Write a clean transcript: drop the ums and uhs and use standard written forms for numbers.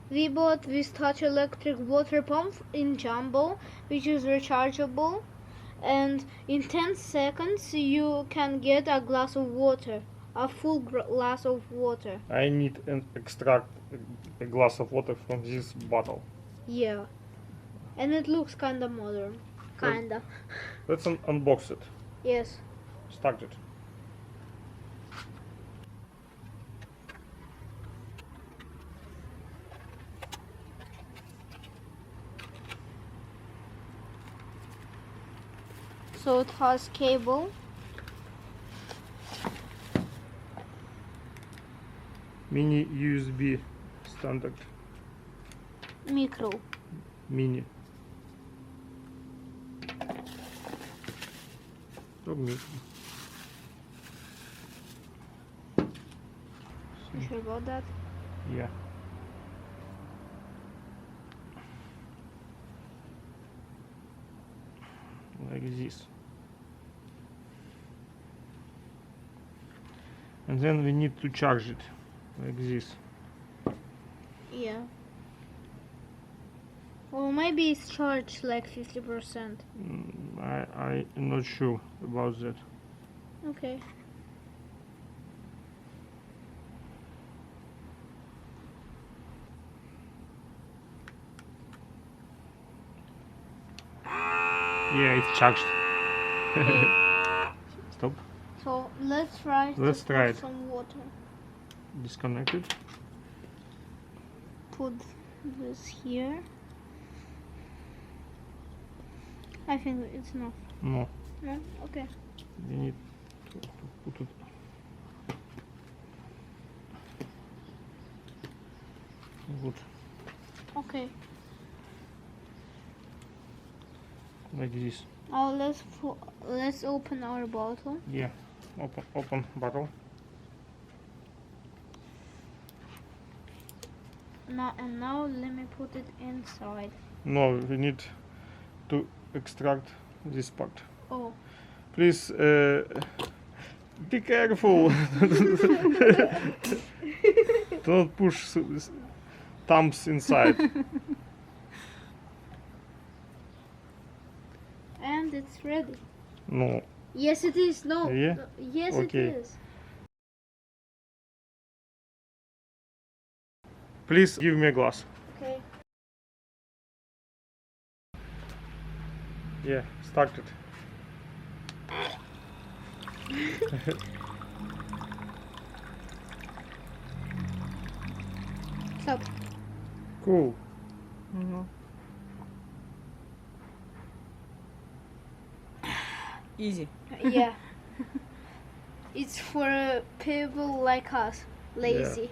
We bought this touch electric water pump in Jumbo, which is rechargeable, and in 10 seconds you can get a glass of water, a full glass of water. I need an extract a glass of water from this bottle. Yeah, and it looks kinda modern. Kinda. Let's unbox it. Yes. Start it. So it has cable. Mini USB standard. Micro. Mini. Or micro. You sure about that? Yeah. Like this. And then we need to charge it like this. Yeah. Well, maybe it's charged like 50%. I'm not sure about that. Okay. Yeah, it's charged. Stop. So let's try. Let's to try put it. some water. Disconnected. Put this here. I think it's enough. No, No? Okay. we need to put it. Good. Okay. Like this. Now let's open our bottle. Yeah. Open bottle. Now let me put it inside. No, we need to extract this part. Oh. Please be careful. Don't push thumbs inside. And it's ready. No. Yes, it is. No. Yeah? Yes, Okay. it is. Please give me a glass. Okay. Yeah, start it. Stop. Cool. Easy. Yeah. It's for people like us, lazy.